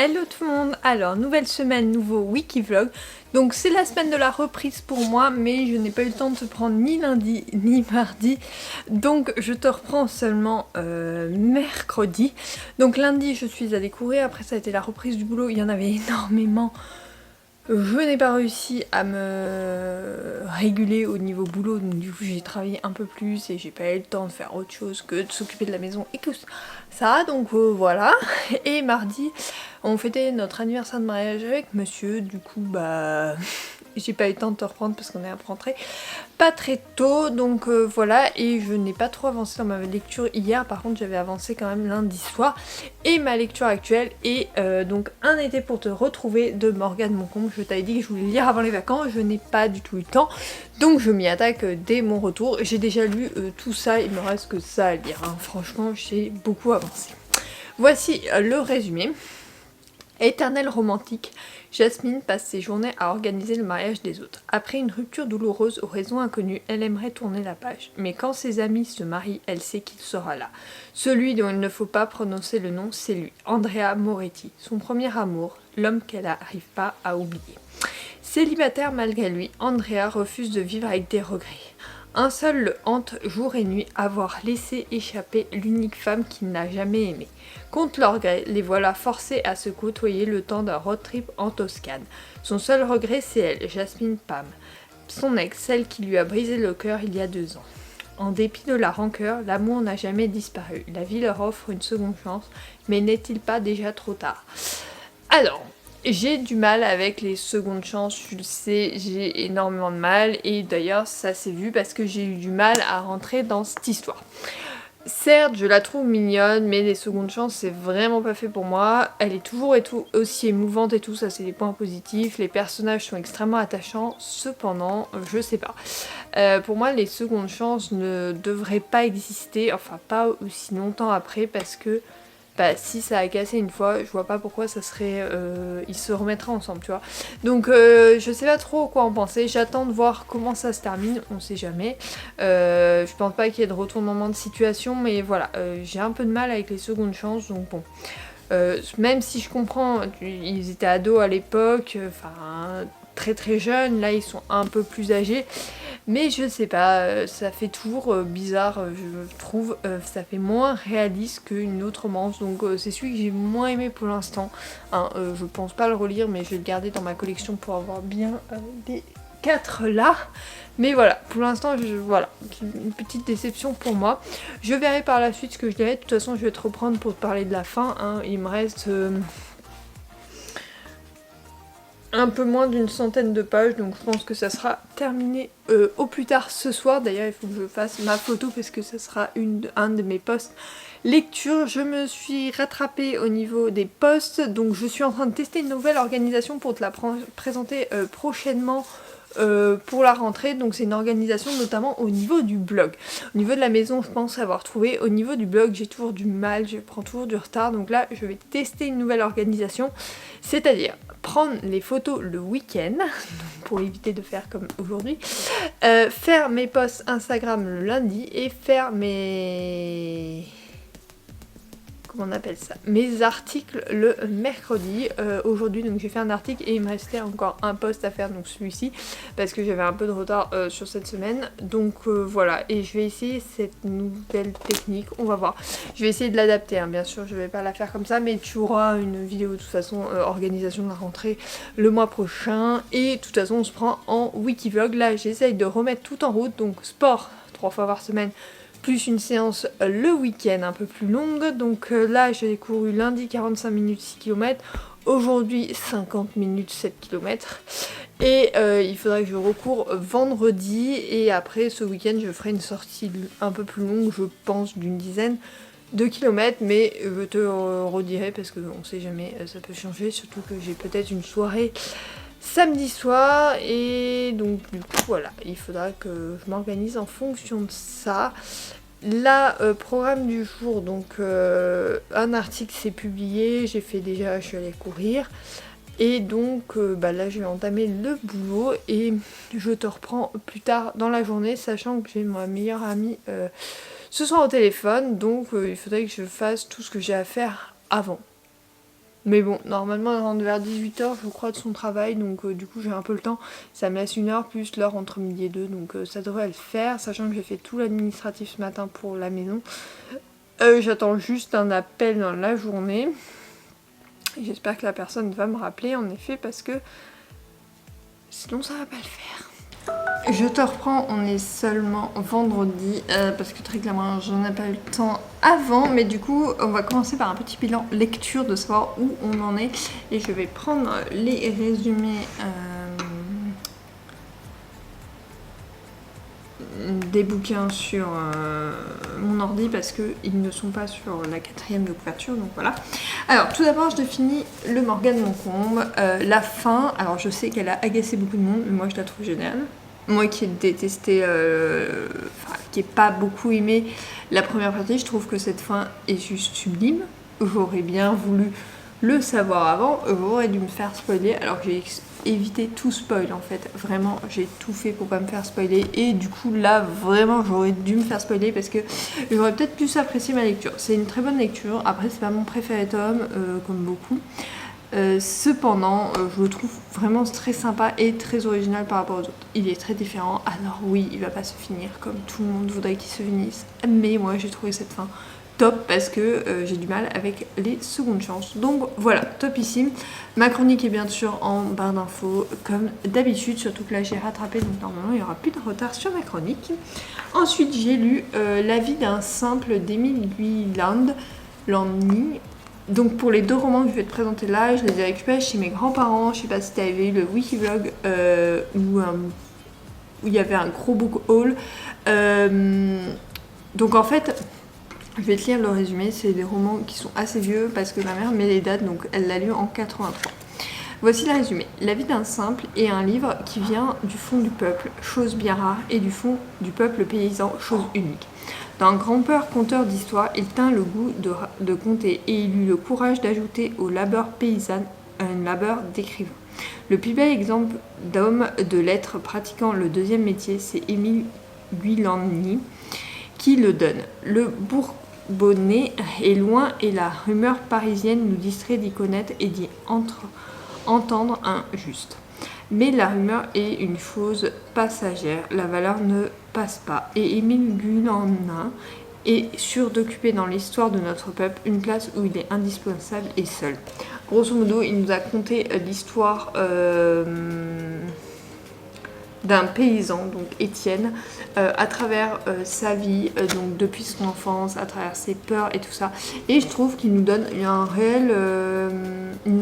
Hello tout le monde. Alors nouvelle semaine, nouveau wiki-vlog. Donc c'est la semaine de la reprise pour moi, mais je n'ai pas eu le temps de te prendre ni lundi ni mardi. Donc je te reprends seulement mercredi. Donc lundi je suis allée courir, après ça a été la reprise du boulot, il y en avait énormément. Je n'ai pas réussi à me réguler au niveau boulot, donc du coup j'ai travaillé un peu plus et j'ai pas eu le temps de faire autre chose que de s'occuper de la maison et que ça, donc voilà. Et mardi, on fêtait notre anniversaire de mariage avec monsieur, du coup bah j'ai pas eu le temps de te reprendre parce qu'on est rentré pas très tôt, donc voilà. Et je n'ai pas trop avancé dans ma lecture hier, par contre j'avais avancé quand même lundi soir. Et ma lecture actuelle est donc Un été pour te retrouver de Morgane Moncombe. Je t'avais dit que je voulais lire avant les vacances, je n'ai pas du tout eu le temps, donc je m'y attaque dès mon retour. J'ai déjà lu tout ça, il me reste que ça à lire, hein. Franchement j'ai beaucoup avancé. Voici le résumé. Éternelle romantique, Jasmine passe ses journées à organiser le mariage des autres. Après une rupture douloureuse aux raisons inconnues, elle aimerait tourner la page. Mais quand ses amis se marient, elle sait qu'il sera là. Celui dont il ne faut pas prononcer le nom, c'est lui, Andrea Moretti, son premier amour, l'homme qu'elle n'arrive pas à oublier. Célibataire malgré lui, Andrea refuse de vivre avec des regrets. Un seul le hante jour et nuit, avoir laissé échapper l'unique femme qu'il n'a jamais aimée. Contre leur gré, les voilà forcés à se côtoyer le temps d'un road trip en Toscane. Son seul regret, c'est elle, Jasmine Pam, son ex, celle qui lui a brisé le cœur il y a 2 ans. En dépit de la rancœur, l'amour n'a jamais disparu. La vie leur offre une seconde chance, mais n'est-il pas déjà trop tard? Alors, j'ai du mal avec les secondes chances, tu le sais, j'ai énormément de mal, et d'ailleurs ça s'est vu parce que j'ai eu du mal à rentrer dans cette histoire. Certes, je la trouve mignonne, mais les secondes chances, c'est vraiment pas fait pour moi. Elle est toujours et tout aussi émouvante et tout, ça c'est des points positifs. Les personnages sont extrêmement attachants, cependant, je sais pas. Pour moi, les secondes chances ne devraient pas exister, enfin pas aussi longtemps après, parce que bah, si ça a cassé une fois, je vois pas pourquoi ça serait... ils se remettraient ensemble, tu vois. Donc je sais pas trop quoi en penser, j'attends de voir comment ça se termine, on sait jamais. Je pense pas qu'il y ait de retournement de situation, mais voilà, j'ai un peu de mal avec les secondes chances, donc bon. Même si je comprends, ils étaient ados à l'époque, enfin très très jeunes, là ils sont un peu plus âgés. Mais je sais pas, ça fait toujours bizarre, je trouve, ça fait moins réaliste qu'une autre romance, donc c'est celui que j'ai moins aimé pour l'instant. Hein, je pense pas le relire, mais je vais le garder dans ma collection pour avoir bien les 4 là. Mais voilà, pour l'instant, voilà, c'est une petite déception pour moi. Je verrai par la suite ce que je dirai, de toute façon je vais te reprendre pour te parler de la fin, hein. Il me reste... un peu moins d'une centaine de pages, donc je pense que ça sera terminé au plus tard ce soir. D'ailleurs il faut que je fasse ma photo parce que ça sera un de mes posts lecture. Je me suis rattrapée au niveau des posts, donc je suis en train de tester une nouvelle organisation pour te la présenter prochainement. Pour la rentrée, donc c'est une organisation notamment au niveau du blog. Au niveau de la maison, je pense avoir trouvé. Au niveau du blog, j'ai toujours du mal, je prends toujours du retard, donc là je vais tester une nouvelle organisation, c'est-à-dire prendre les photos le week-end pour éviter de faire comme aujourd'hui, faire mes posts Instagram le lundi et faire mes... comment on appelle ça, mes articles le mercredi. Aujourd'hui donc j'ai fait un article et il me restait encore un post à faire, donc celui-ci, parce que j'avais un peu de retard sur cette semaine, donc voilà. Et je vais essayer cette nouvelle technique, on va voir, je vais essayer de l'adapter, hein. Bien sûr je vais pas la faire comme ça, mais tu auras une vidéo de toute façon, organisation de la rentrée le mois prochain, et de toute façon on se prend en wiki-vlog. Là j'essaye de remettre tout en route, donc sport 3 fois par semaine, plus une séance le week-end un peu plus longue. Donc là j'ai couru lundi 45 minutes 6 km, aujourd'hui 50 minutes 7 km, et il faudrait que je recours vendredi, et après ce week-end je ferai une sortie un peu plus longue, je pense d'une dizaine de kilomètres, mais je te redirai parce qu'on sait jamais, ça peut changer, surtout que j'ai peut-être une soirée samedi soir, et donc du coup voilà, il faudra que je m'organise en fonction de ça. Là, programme du jour, donc un article s'est publié, j'ai fait déjà, je suis allée courir, et donc bah là je vais entamer le boulot et je te reprends plus tard dans la journée, sachant que j'ai ma meilleure amie ce soir au téléphone, donc il faudrait que je fasse tout ce que j'ai à faire avant. Mais bon, normalement elle rentre vers 18h je crois de son travail, donc du coup j'ai un peu le temps. Ça me laisse 1 heure plus l'heure entre midi et 2, donc ça devrait le faire, sachant que j'ai fait tout l'administratif ce matin pour la maison. J'attends juste un appel dans la journée. J'espère que la personne va me rappeler en effet, parce que sinon ça va pas le faire. Je te reprends, on est seulement vendredi, parce que très clairement j'en ai pas eu le temps avant, mais du coup on va commencer par un petit bilan lecture de savoir où on en est, et je vais prendre les résumés des bouquins sur mon ordi parce qu'ils ne sont pas sur la 4e de couverture, donc voilà. Alors tout d'abord je définis le Morgane Moncombe, la fin. Alors je sais qu'elle a agacé beaucoup de monde, mais moi je la trouve géniale. Moi qui ai détesté, qui n'ai pas beaucoup aimé la première partie, je trouve que cette fin est juste sublime. J'aurais bien voulu le savoir avant, j'aurais dû me faire spoiler, alors que j'ai évité tout spoil en fait. Vraiment, j'ai tout fait pour pas me faire spoiler, et du coup là, vraiment, j'aurais dû me faire spoiler parce que j'aurais peut-être plus apprécié ma lecture. C'est une très bonne lecture, après c'est pas mon préféré tome, comme beaucoup. Cependant, je le trouve vraiment très sympa et très original par rapport aux autres. Il est très différent, alors oui, il va pas se finir comme tout le monde voudrait qu'il se finisse, mais moi j'ai trouvé cette fin top parce que j'ai du mal avec les secondes chances. Donc voilà, topissime. Ma chronique est bien sûr en barre d'infos comme d'habitude, surtout que là j'ai rattrapé, donc normalement il n'y aura plus de retard sur ma chronique. Ensuite j'ai lu La vie d'un simple d'Émile Guiland. Donc pour les 2 romans que je vais te présenter là, je les ai récupérés chez mes grands-parents. Je sais pas si tu avais eu le Wikivlog où il y avait un gros book haul. Donc en fait, je vais te lire le résumé. C'est des romans qui sont assez vieux parce que ma mère met les dates, donc elle l'a lu en 83. Voici le résumé. La vie d'un simple est un livre qui vient du fond du peuple, chose bien rare, et du fond du peuple paysan, chose unique. D'un grand-père conteur d'histoire, il tint le goût de conter, et il eut le courage d'ajouter au labeur paysan un labeur d'écrivain. Le plus bel exemple d'homme de lettres pratiquant le 2e métier, c'est Émile Guilandny qui le donne. Le Bourbonnais est loin, et la rumeur parisienne nous distrait d'y connaître et d'y entendre un juste. Mais la rumeur est une chose passagère, la valeur ne passe pas, et Émile Guilandny est sûr d'occuper dans l'histoire de notre peuple une place où il est indispensable et seul. Grosso modo, il nous a conté l'histoire d'un paysan, donc Étienne, à travers sa vie, donc depuis son enfance, à travers ses peurs et tout ça. Et je trouve qu'il nous donne une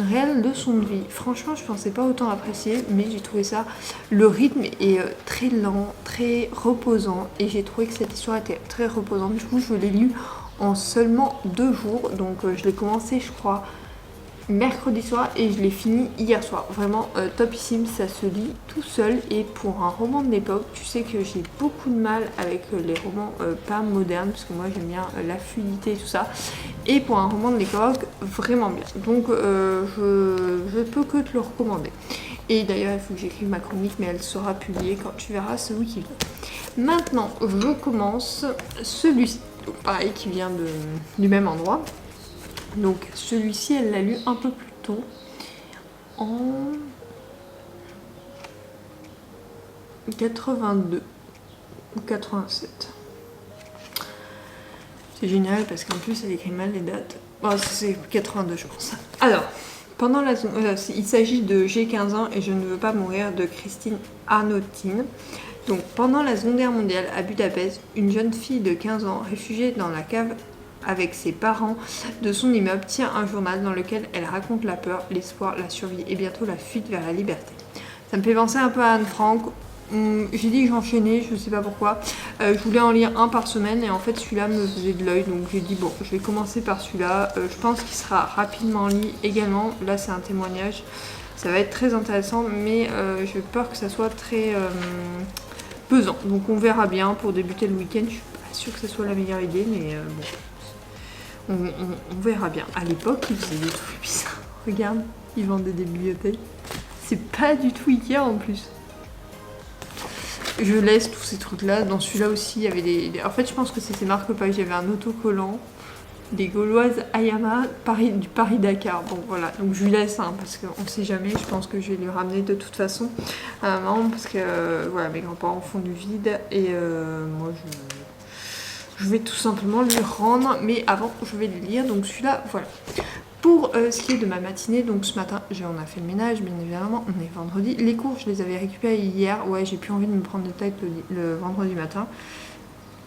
réelle leçon de vie. Franchement, je pensais pas autant apprécier, mais j'ai trouvé ça. Le rythme est très lent, très reposant, et j'ai trouvé que cette histoire était très reposante. Du coup, je l'ai lu en seulement 2 jours, donc je l'ai commencé, je crois, mercredi soir, et je l'ai fini hier soir. Vraiment topissime, ça se lit tout seul, et pour un roman de l'époque, tu sais que j'ai beaucoup de mal avec les romans pas modernes, parce que moi j'aime bien la fluidité et tout ça, et pour un roman de l'époque, vraiment bien. Donc je peux que te le recommander. Et d'ailleurs il faut que j'écrive ma chronique, mais elle sera publiée quand tu verras ce week-end. Maintenant je commence celui-ci, pareil, qui vient du même endroit. Donc celui-ci, elle l'a lu un peu plus tôt, en 82 ou 87. C'est génial parce qu'en plus elle écrit mal les dates. Bon, c'est 82 je pense. Alors, il s'agit de J'ai 15 ans et je ne veux pas mourir de Christine Arnautin. Donc pendant la Seconde Guerre mondiale à Budapest, une jeune fille de 15 ans réfugiée dans la cave avec ses parents de son immeuble tient un journal dans lequel elle raconte la peur, l'espoir, la survie et bientôt la fuite vers la liberté. Ça me fait penser un peu à Anne Frank. J'ai dit que j'enchaînais, je sais pas pourquoi. Je voulais en lire un par semaine, et en fait celui-là me faisait de l'œil, donc j'ai dit bon, je vais commencer par celui-là. Je pense qu'il sera rapidement lu également. Là c'est un témoignage, ça va être très intéressant, mais j'ai peur que ça soit très pesant. Donc on verra bien pour débuter le week-end. Je suis pas sûre que ce soit la meilleure idée, mais bon. On verra bien. À l'époque, ils faisaient des trucs bizarres. Regarde, ils vendaient des bibliothèques. C'est pas du tout Ikea en plus. Je laisse tous ces trucs-là. Dans celui-là aussi, il y avait des... En fait, je pense que c'était marque-page. Il y avait un autocollant. des Gauloises Ayama du Paris-Dakar. Bon voilà, donc je lui laisse parce qu'on sait jamais, je pense que je vais lui ramener de toute façon à maman parce que voilà, mes grands-parents font du vide et moi je vais tout simplement lui rendre, mais avant je vais lui lire, donc celui-là voilà. Pour ce qui est de ma matinée, donc ce matin on a fait le ménage bien évidemment, on est vendredi, les cours je les avais récupérés hier, ouais j'ai plus envie de me prendre de tête le vendredi matin,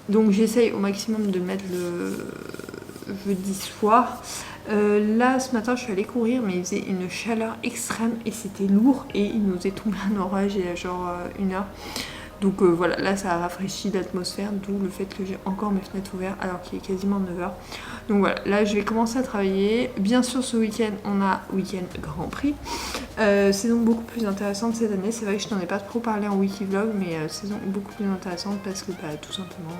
donc j'essaye au maximum de le mettre le jeudi soir. Là ce matin je suis allée courir mais il faisait une chaleur extrême et c'était lourd et il nous est tombé un orage il y a genre 1 heure. Donc voilà, là ça a rafraîchi l'atmosphère, d'où le fait que j'ai encore mes fenêtres ouvertes alors qu'il est quasiment 9h. Donc voilà, là je vais commencer à travailler. Bien sûr ce week-end, on a week-end Grand Prix. Saison beaucoup plus intéressante cette année. C'est vrai que je n'en ai pas trop parlé en wiki vlog, mais saison beaucoup plus intéressante parce que tout simplement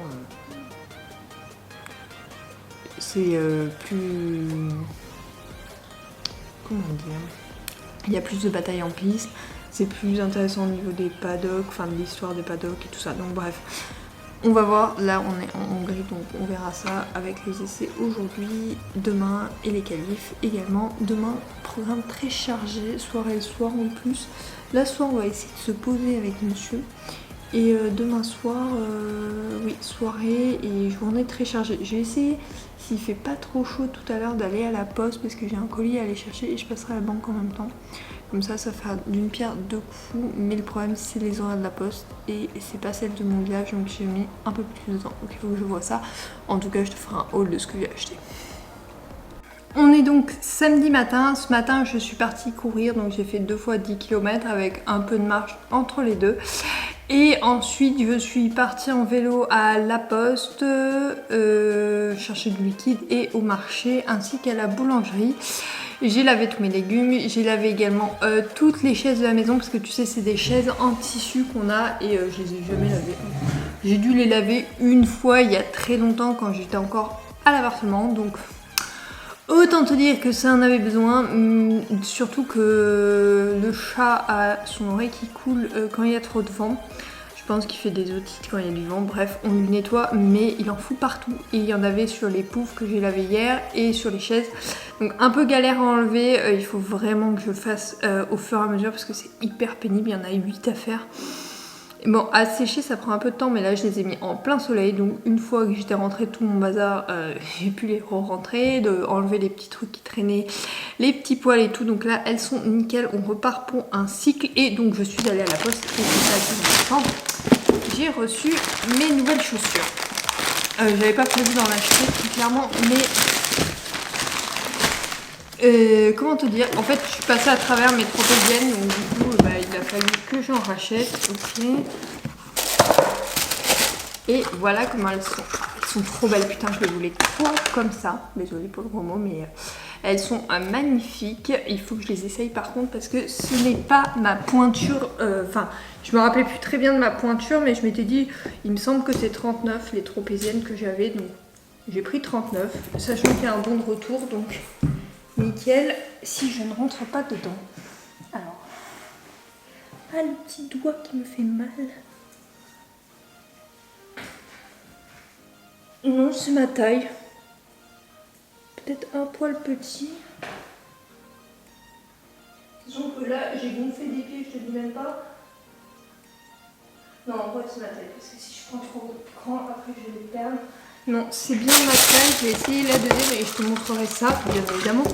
c'est plus... Comment dire, il y a plus de batailles en piste. C'est plus intéressant au niveau des paddocks, enfin de l'histoire des paddocks et tout ça. Donc bref, on va voir. Là on est en Hongrie, donc on verra ça avec les essais aujourd'hui, demain et les qualifs également. Demain, programme très chargé, soirée et soir en plus. Là soir on va essayer de se poser avec monsieur. Et demain soir, oui, soirée et journée très chargée. J'ai essayé, s'il fait pas trop chaud tout à l'heure, d'aller à la poste parce que j'ai un colis à aller chercher et je passerai à la banque en même temps. Comme ça fera d'une pierre deux coups, mais le problème c'est les horaires de la poste et c'est pas celle de mon village, donc j'ai mis un peu plus de temps, donc il faut que je vois ça. En tout cas je te ferai un haul de ce que j'ai acheté. On est donc samedi matin. Ce matin je suis partie courir, donc j'ai fait 2 fois 10 km avec un peu de marche entre les deux. Et ensuite je suis partie en vélo à la poste, chercher du liquide et au marché ainsi qu'à la boulangerie. J'ai lavé tous mes légumes, j'ai lavé également toutes les chaises de la maison parce que tu sais c'est des chaises en tissu qu'on a et je les ai jamais lavées. J'ai dû les laver une fois il y a très longtemps quand j'étais encore à l'appartement, donc autant te dire que ça en avait besoin, surtout que le chat a son oreille qui coule quand il y a trop de vent. Je pense qu'il fait des otites quand il y a du vent. Bref, on lui nettoie, mais il en fout partout. Et il y en avait sur les poufs que j'ai lavé hier et sur les chaises. Donc un peu galère à enlever. Il faut vraiment que je le fasse au fur et à mesure parce que c'est hyper pénible. Il y en a 8 à faire. Et bon, à sécher, ça prend un peu de temps, mais là, je les ai mis en plein soleil. Donc une fois que j'étais rentrée de tout mon bazar, j'ai pu les re-rentrer, enlever les petits trucs qui traînaient, les petits poils et tout. Donc là, elles sont nickel. On repart pour un cycle. Et donc, je suis allée à la poste et c'est ça qui j'ai reçu mes nouvelles chaussures. J'avais pas prévu d'en acheter très clairement, mais comment te dire, en fait je suis passée à travers mes tropéziennes, donc du coup il a fallu que j'en rachète. Ok. Et voilà comment elles sont. Elles sont trop belles, putain je les voulais trop comme ça. Désolée pour le gros mot, mais elles sont magnifiques. Il faut que je les essaye par contre parce que ce n'est pas ma pointure. Enfin, je me rappelais plus très bien de ma pointure, mais je m'étais dit, il me semble que c'est 39 les tropéziennes que j'avais, donc j'ai pris 39, sachant qu'il y a un bon de retour, donc nickel. Si je ne rentre pas dedans. Alors, le petit doigt qui me fait mal. Non, c'est ma taille. Peut-être un poil petit. Disons que là, j'ai gonflé des pieds, je te dis même pas. Non, en fait, c'est ma taille, parce que si je prends trop grand, après je vais les perdre. Non, c'est bien ma taille, je vais essayer la deuxième et je te montrerai ça, bien évidemment.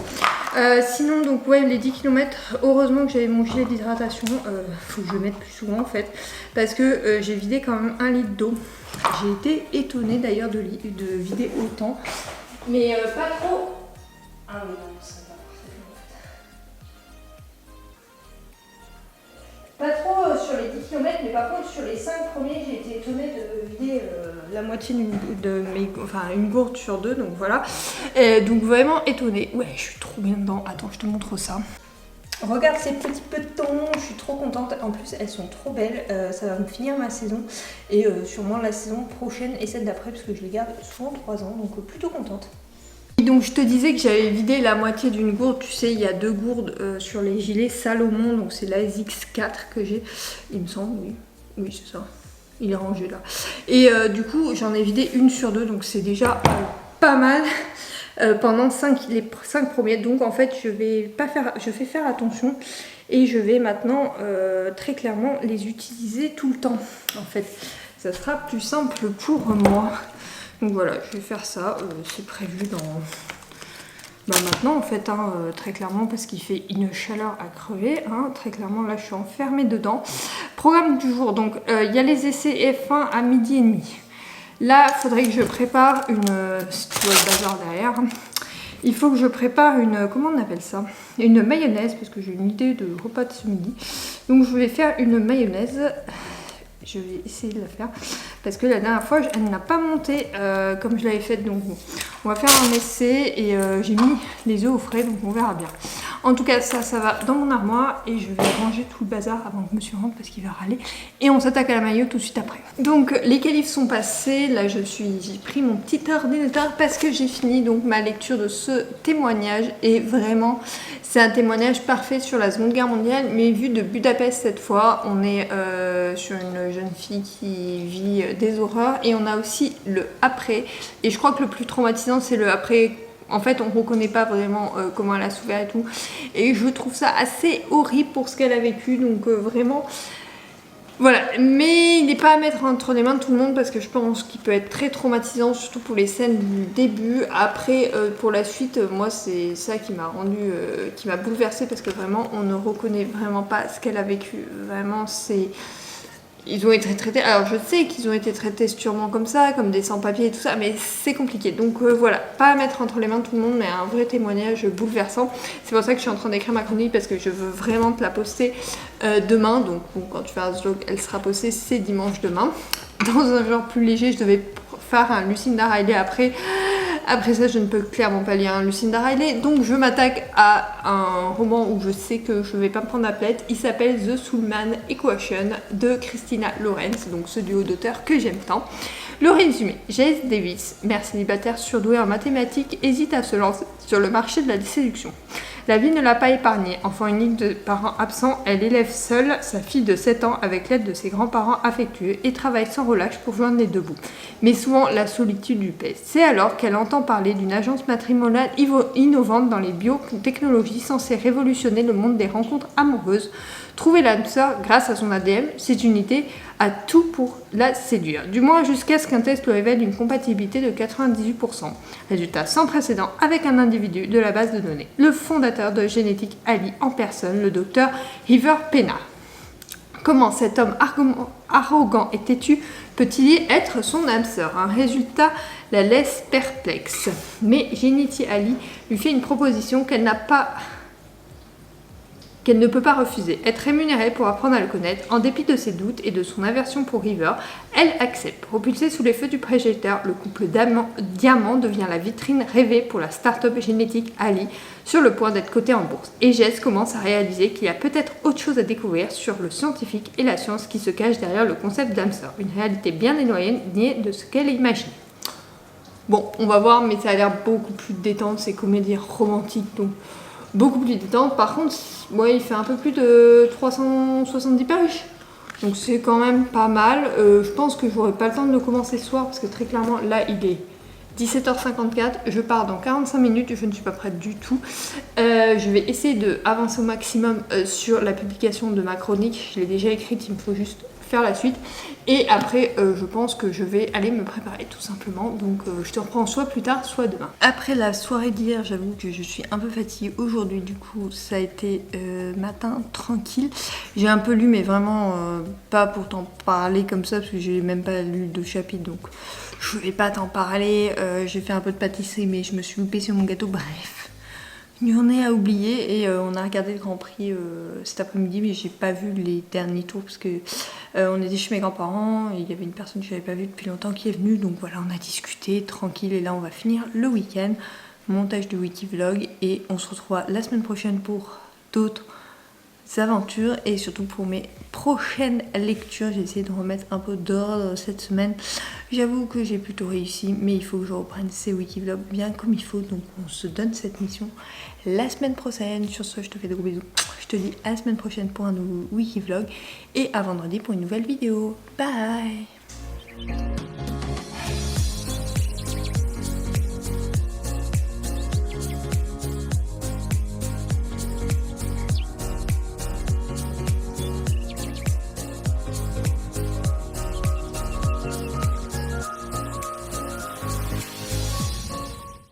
Sinon, donc ouais, les 10 km, heureusement que j'avais mon gilet d'hydratation. Faut que je le mette plus souvent en fait, parce que j'ai vidé quand même 1 litre d'eau. J'ai été étonnée d'ailleurs de vider autant, mais pas trop. Ah oui, non, ça va parfaitement en fait. Pas trop sur les 10 km, mais par contre sur les 5 premiers, j'ai été étonnée de vider la moitié une gourde sur 2, donc voilà. Donc vraiment étonnée. Ouais, je suis trop bien dedans. Attends, je te montre ça. Regarde ces petits petons, je suis trop contente. En plus, elles sont trop belles. Ça va me finir ma saison et sûrement la saison prochaine et celle d'après, parce que je les garde souvent 3 ans, donc plutôt contente. Et donc je te disais que j'avais vidé la moitié d'une gourde, tu sais il y a 2 gourdes sur les gilets Salomon, donc c'est la SX4 que j'ai, il me semble, oui c'est ça, il est rangé là. Et du coup j'en ai vidé 1 sur 2, donc c'est déjà pas mal. pendant les 5 premiers. Donc en fait je vais faire attention et je vais maintenant très clairement les utiliser tout le temps. En fait ça sera plus simple pour moi. Donc voilà, je vais faire ça, c'est prévu dans... maintenant en fait, très clairement, parce qu'il fait une chaleur à crever, très clairement là je suis enfermée dedans. Programme du jour, donc il y a les essais F1 à 12h30. Là, il faudrait que je prépare une... si tu vois le bazar derrière, il faut que je prépare une... comment on appelle ça? Une mayonnaise, parce que j'ai une idée de repas de ce midi. Donc je vais faire une mayonnaise... Je vais essayer de la faire parce que la dernière fois elle n'a pas monté comme je l'avais faite, donc bon, on va faire un essai et j'ai mis les œufs au frais, donc on verra bien. En tout cas ça va dans mon armoire et je vais ranger tout le bazar avant que monsieur rentre parce qu'il va râler et on s'attaque à la maillot tout de suite après. Donc les qualifs sont passés, là j'ai pris mon petit ordinateur parce que j'ai fini donc ma lecture de ce témoignage et vraiment c'est un témoignage parfait sur la Seconde Guerre mondiale mais vu de Budapest cette fois. On est sur une jeune fille qui vit des horreurs et on a aussi le après et je crois que le plus traumatisant c'est le après. En fait, on ne reconnaît pas vraiment comment elle a souffert et tout. Et je trouve ça assez horrible pour ce qu'elle a vécu. Donc vraiment, voilà. Mais il n'est pas à mettre entre les mains de tout le monde parce que je pense qu'il peut être très traumatisant, surtout pour les scènes du début. Après, pour la suite, moi, c'est ça qui m'a qui m'a bouleversée parce que vraiment, on ne reconnaît vraiment pas ce qu'elle a vécu. Vraiment, c'est... Ils ont été traités, alors je sais qu'ils ont été traités sûrement comme ça, comme des sans-papiers et tout ça, mais c'est compliqué. Donc voilà, pas à mettre entre les mains de tout le monde, mais un vrai témoignage bouleversant. C'est pour ça que je suis en train d'écrire ma chronique, parce que je veux vraiment te la poster demain. Donc bon, quand tu feras ce vlog, elle sera postée, c'est dimanche demain. Dans un genre plus léger, je devais faire un Lucinda Riley après. Après ça, je ne peux clairement pas lire un Lucinda Riley, donc je m'attaque à un roman où je sais que je ne vais pas me prendre la plate. Il s'appelle The Soulman Equation de Christina Lorenz, donc ce duo d'auteurs que j'aime tant. Le résumé: Jace Davis, mère célibataire surdouée en mathématiques, hésite à se lancer sur le marché de la séduction. La vie ne l'a pas épargnée. Enfant unique de parents absents, elle élève seule sa fille de 7 ans avec l'aide de ses grands-parents affectueux et travaille sans relâche pour joindre les deux bouts. Mais souvent, la solitude lui pèse. C'est alors qu'elle entend parler d'une agence matrimoniale innovante dans les biotechnologies censée révolutionner le monde des rencontres amoureuses. Trouver l'âme sœur grâce à son ADN, cette unité a tout pour la séduire. Du moins jusqu'à ce qu'un test lui révèle une compatibilité de 98%. Résultat sans précédent avec un individu de la base de données. Le fondateur de Génétique Ali en personne, le docteur River Pena. Comment cet homme arrogant et têtu peut-il être son âme sœur? Un résultat la laisse perplexe. Mais Génétique Ali lui fait une proposition qu'elle ne peut pas refuser. Être rémunérée pour apprendre à le connaître, en dépit de ses doutes et de son aversion pour River, elle accepte. Propulsée sous les feux du projecteur, le couple Diamant devient la vitrine rêvée pour la start-up génétique Ali, sur le point d'être cotée en bourse. Et Jess commence à réaliser qu'il y a peut-être autre chose à découvrir sur le scientifique et la science qui se cache derrière le concept d'âme sœur. Une réalité bien éloignée de ce qu'elle imagine. Bon, on va voir, mais ça a l'air beaucoup plus détente, c'est comédie romantique, donc beaucoup plus détente. Par contre, ouais, il fait un peu plus de 370 pages, donc c'est quand même pas mal. Je pense que j'aurai pas le temps de le commencer ce soir, parce que très clairement, là, il est 17h54, je pars dans 45 minutes, je ne suis pas prête du tout. Je vais essayer d'avancer au maximum sur la publication de ma chronique. Je l'ai déjà écrite, il me faut juste faire la suite. Et après, je pense que je vais aller me préparer tout simplement. Donc je te reprends soit plus tard, soit demain. Après la soirée d'hier, j'avoue que je suis un peu fatiguée aujourd'hui. Du coup, ça a été matin tranquille. J'ai un peu lu, mais vraiment pas pour t'en parler comme ça, parce que j'ai même pas lu de chapitre. Donc je vais pas t'en parler. J'ai fait un peu de pâtisserie, mais je me suis loupée sur mon gâteau. Bref. Une journée à oublier, et on a regardé le Grand Prix cet après-midi, mais j'ai pas vu les derniers tours parce que on était chez mes grands-parents et il y avait une personne que j'avais pas vue depuis longtemps qui est venue, donc voilà, on a discuté tranquille et là on va finir le week-end, montage de Wikivlog, et on se retrouvera la semaine prochaine pour d'autres aventures et surtout pour mes prochaines lectures. J'ai essayé de remettre un peu d'ordre cette semaine. J'avoue que j'ai plutôt réussi, mais il faut que je reprenne ces Wikivlogs bien comme il faut, donc on se donne cette mission la semaine prochaine. Sur ce, je te fais de gros bisous. Je te dis à la semaine prochaine pour un nouveau Wikivlog et à vendredi pour une nouvelle vidéo. Bye.